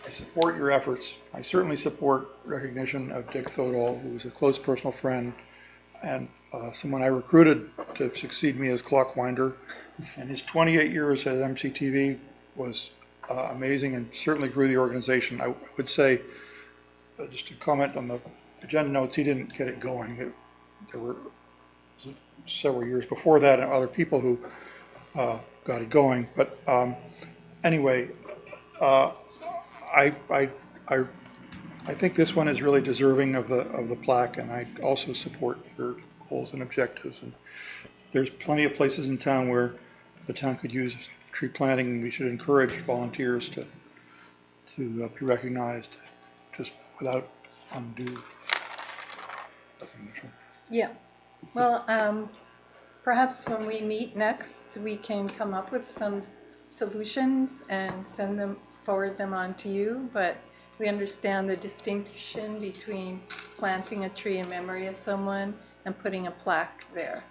I support your efforts. I certainly support recognition of Dick Thodall, who was a close personal friend and someone I recruited to succeed me as clockwinder. And his 28 years at MCTV was amazing and certainly grew the organization. I would say, just to comment on the agenda notes, he didn't get it going. There were several years before that and other people who got it going. But anyway, I think this one is really deserving of the plaque, and I also support your goals and objectives. And there's plenty of places in town where the town could use tree planting, and we should encourage volunteers to be recognized just without undue recognition. Yeah. Well, perhaps when we meet next, we can come up with some solutions and forward them on to you, but we understand the distinction between planting a tree in memory of someone and putting a plaque there.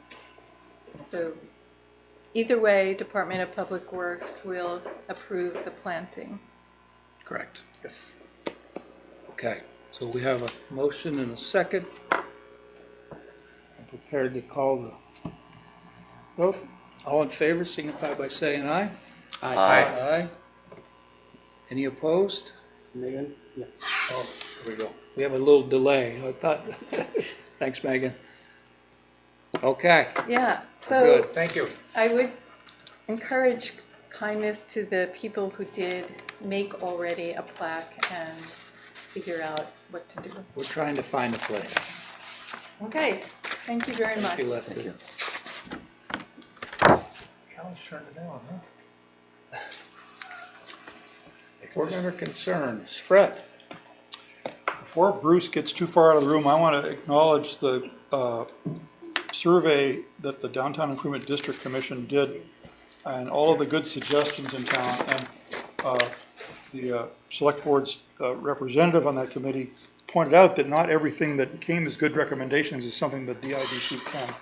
So either way, Department of Public Works will approve the planting. Correct. Yes. Okay, so we have a motion and a second. I'm prepared to call the vote. All in favor, signify by saying aye. Aye. Aye. Any opposed? Megan? Yeah. Oh, here we go. We have a little delay. I thought, thanks, Megan. Okay. Yeah, so Good. Thank you. I would encourage kindness to the people who did make already a plaque and figure out what to do. We're trying to find a place. Okay, thank you very much. Thank you, Leslie. Kelly's turned it down, huh? Board member concerns. Fred? Before Bruce gets too far out of the room, I want to acknowledge the survey that the Downtown Improvement District Commission did and all of the good suggestions in town. And the Select Board's representative on that committee pointed out that not everything that came as good recommendations is something that DIDC can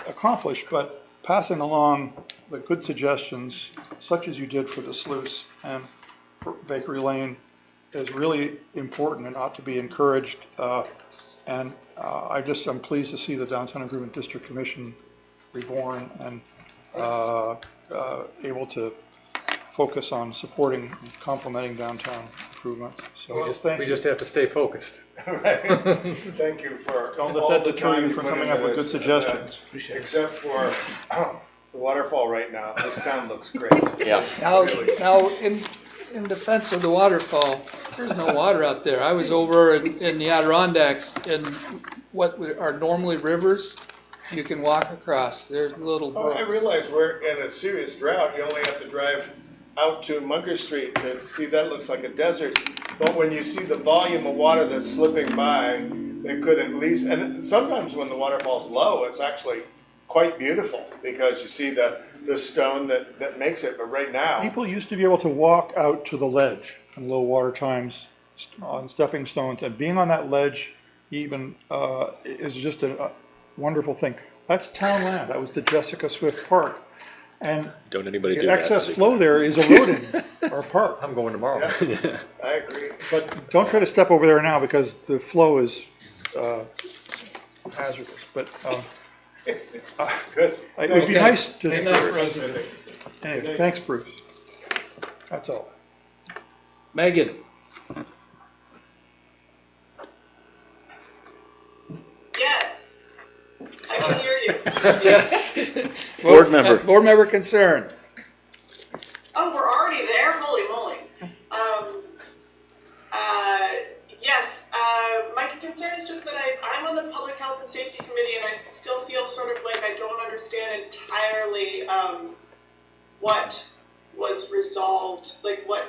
accomplish, but passing along the good suggestions, such as you did for the sluice and for Bakery Lane, is really important and ought to be encouraged. I'm pleased to see the Downtown Improvement District Commission reborn and able to focus on supporting and complementing downtown improvements. So We just have to stay focused. Right. Thank you for Don't all let that the deter time you you from put coming into up with good this, suggestions. Except for the waterfall right now, this town looks great. Yeah. Now, in defense of the waterfall, there's no water out there. I was over in the Adirondacks, in what are normally rivers, you can walk across. There's little Oh, I brooks. realize we're in a serious drought. You only have to drive out to Munker Street to see that looks like a desert. But when you see the volume of water that's slipping by, they could at least, and sometimes when the waterfall's low, it's actually quite beautiful because you see the stone that makes it. But right now, People used to be able to walk out to the ledge in low water times on stepping stones, and being on that ledge even is just a wonderful thing. That's town land. That was the Jessica Swift Park. And Don't anybody do the that. excess flow there is eroding our park. I'm going tomorrow. yeah, I agree. But don't try to step over there now because the flow is hazardous. But Good. it would be nice to. Thank you, President. Anyway, thanks, Bruce. That's all. Megan? Yes, I can hear you. Yes. Board member. Board member concerns. Oh, we're already there? Holy moly. Yes, my concern is just that I'm on the Public Health and Safety Committee and I still feel sort of like I don't understand entirely what was resolved, like what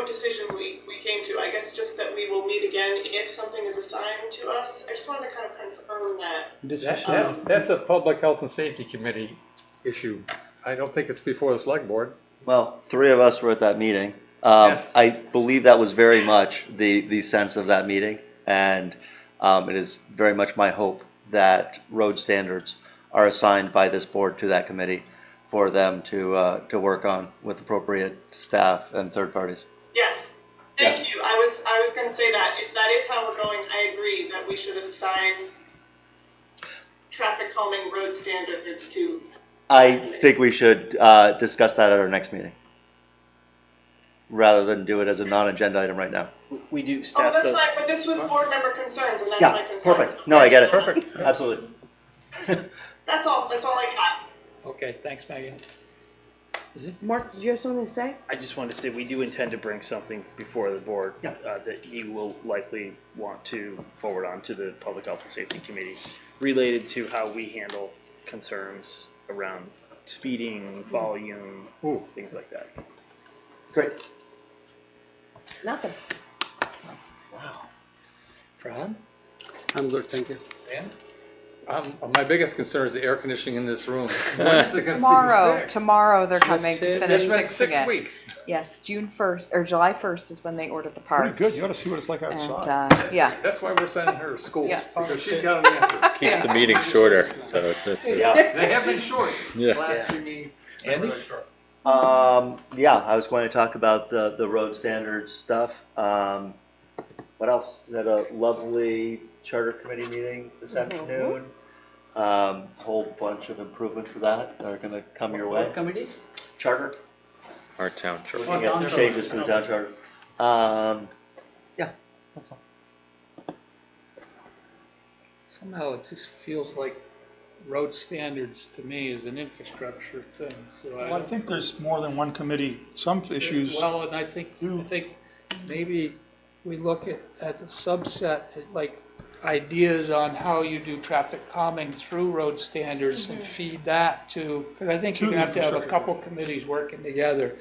decision we came to. I guess just that we will meet again if something is assigned to us. I just wanted to kind of confirm that. That's a Public Health and Safety Committee issue. I don't think it's before the Select Board. Well, 3 of us were at that meeting. Yes. I believe that was very much the sense of that meeting, and it is very much my hope that road standards are assigned by this board to that committee for them to work on with appropriate staff and third parties. Yes, thank you. I was going to say that. If that is how we're going, I agree that we should assign traffic calming road standards to. I think we should discuss that at our next meeting, rather than do it as a non-agenda item right now. We do Oh, staff. that's fine, but this was board member concerns, and that's my Yeah, concern. perfect. No, I get it. Perfect. Absolutely. That's all I got. Okay, thanks, Megan. Mark, did you have something to say? I just wanted to say we do intend to bring something before the board Yeah. that you will likely want to forward on to the Public Health and Safety Committee related to how we handle concerns around speeding, volume, things like that. Great. Nothing. Wow. Fred? I'm good, thank you. Dan? My biggest concern is the air conditioning in this room. When is it gonna be fixed? Tomorrow they're coming to finish It's been fixing 6 it. weeks. Yes, June 1st, or July 1st is when they ordered the parts. Pretty good. You ought to see what it's like And, outside. yeah. That's why we're sending her to school, Yeah. because she's got an answer. Keeps the meeting shorter, so it's Yeah. They have been short. Yeah. Last 3 meetings, they're Andy? really short. Yeah, I was going to talk about the road standards stuff. What else? We had a lovely charter committee meeting this afternoon. Whole bunch of improvements for that are going to come your way. What committee? Charter. our town church. Looking at changes to the town charter. Yeah, that's all. Somehow it just feels like road standards to me is an infrastructure thing, so Well, I think there's more than one committee. Some issues. Well, and I think maybe we look at the subset, like ideas on how you do traffic calming through road standards and feed that to, because I think you're gonna have to have a couple committees working together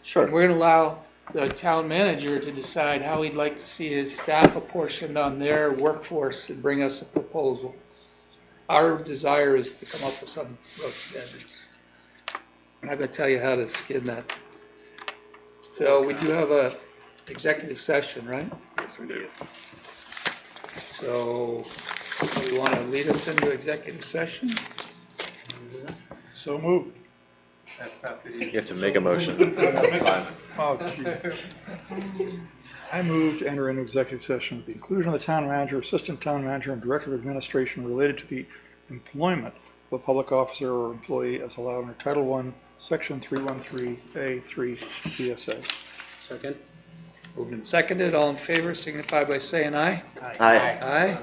Sure. And we're gonna allow the town manager to decide how he'd like to see his staff apportioned on their workforce and bring us a proposal. Our desire is to come up with some rough standards. I'm not gonna tell you how to skin that. So we do have a executive session, right? Yes, we do. So, you wanna lead us into executive session? So moved. That's not the. You have to make a motion. That's fine. Oh, gee. I move to enter into executive session with the inclusion of the town manager, assistant town manager, and director of administration related to the employment of a public officer or employee as allowed under Title I, Section 313A3 PSA. Second? Moved and seconded, all in favor signify by saying aye. Aye. Aye.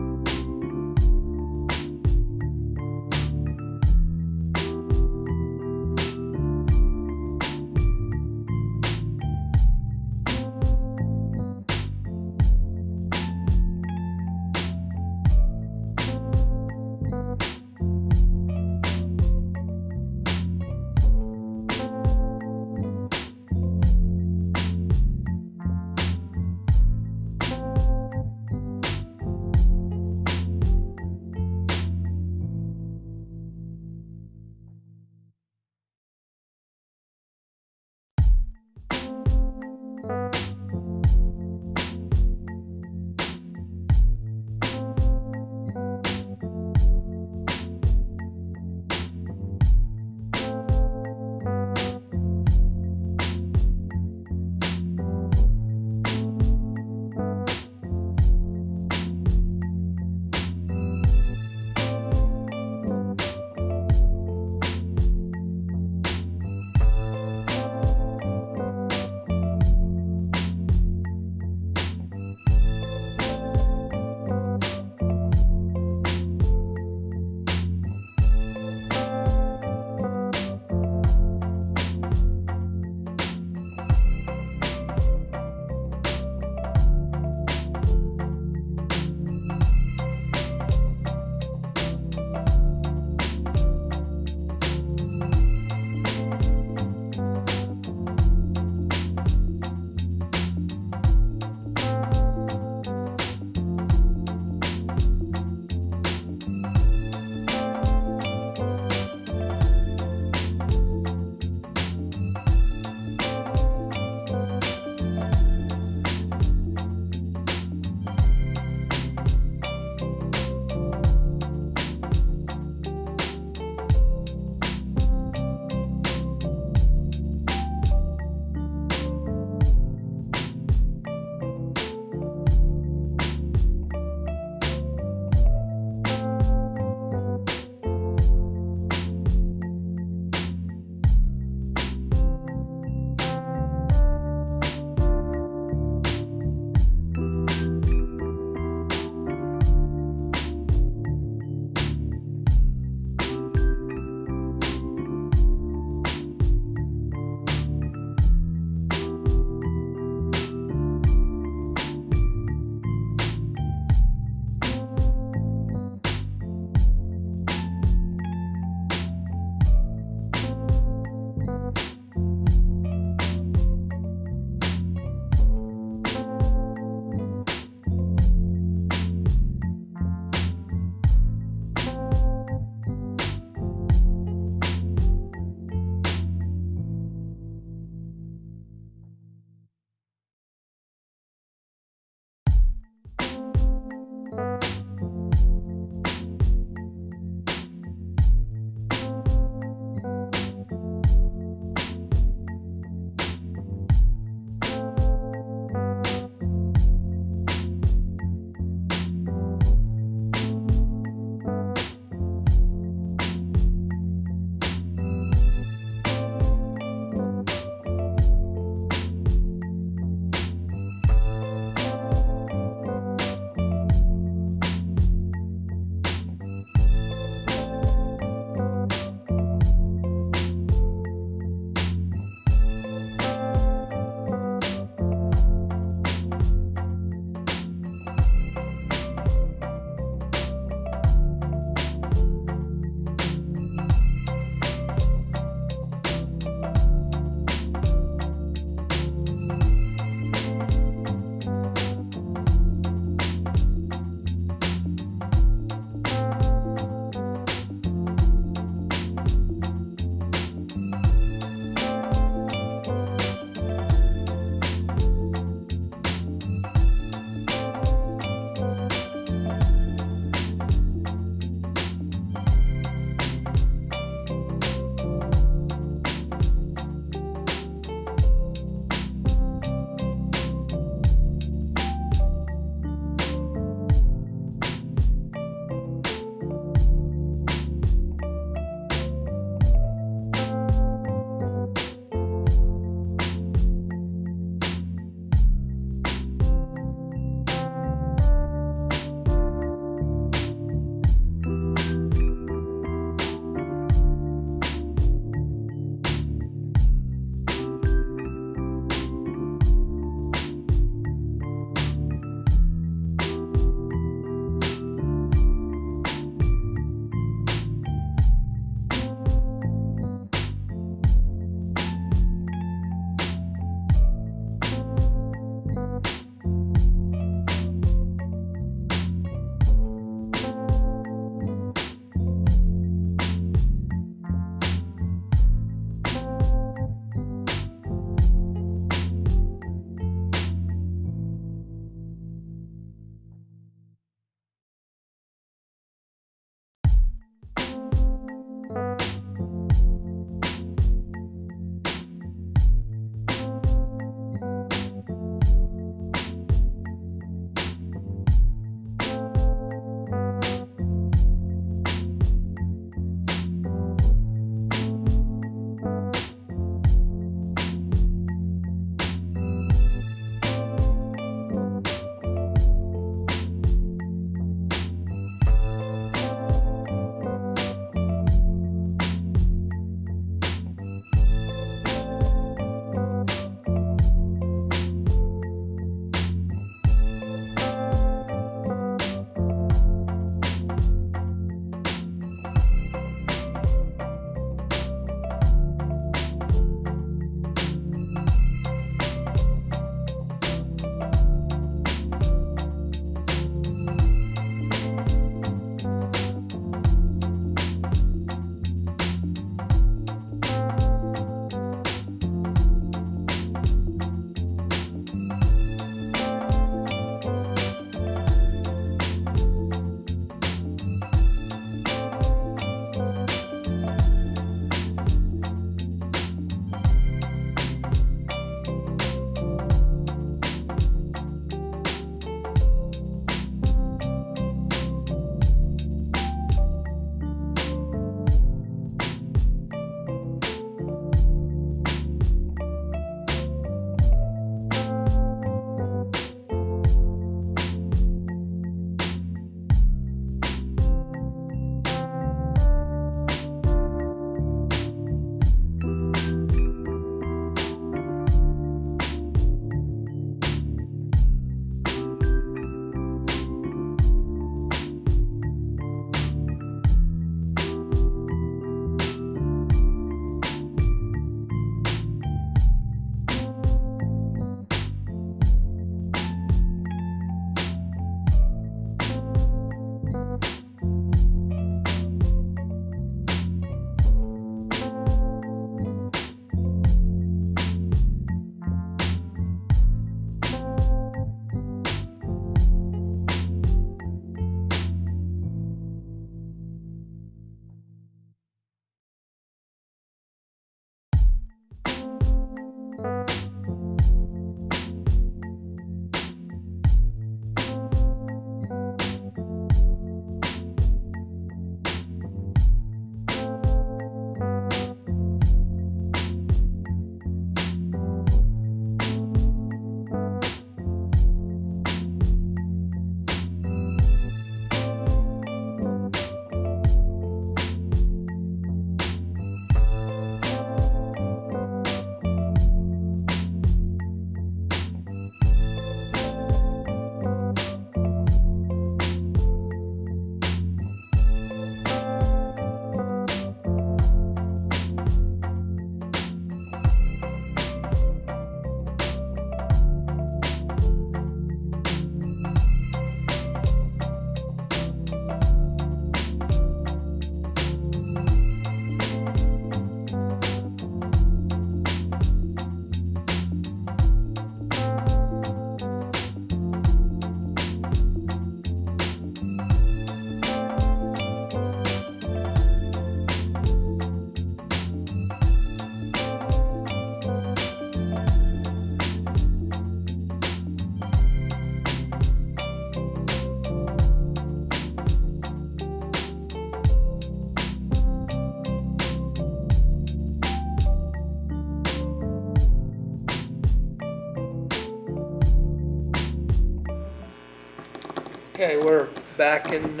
Okay, we're back in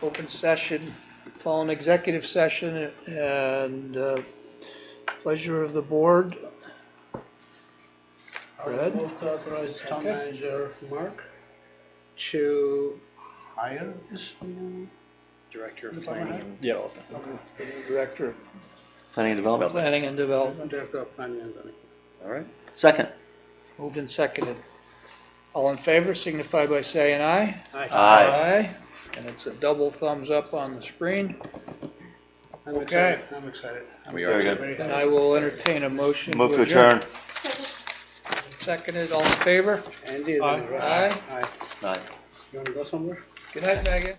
open session, following executive session, and pleasure of the board. Fred? Move to authorize town Okay. manager Mark To hire this new Director of Department Planning head? and Yeah. Development. Director of Planning and Development. Planning and Development. Director of planning and zoning. All right. Second. Moved and seconded. All in favor signify by saying aye. Aye. Aye. And it's a double thumbs up on the screen. I'm Okay. excited. I'm excited. We Very are good. Very And excited. I will entertain a motion. Move to adjourn. Seconded, all in favor? Andy is Aye. on the right. Aye. Aye. Aye. You wanna go somewhere? Good night, Megan.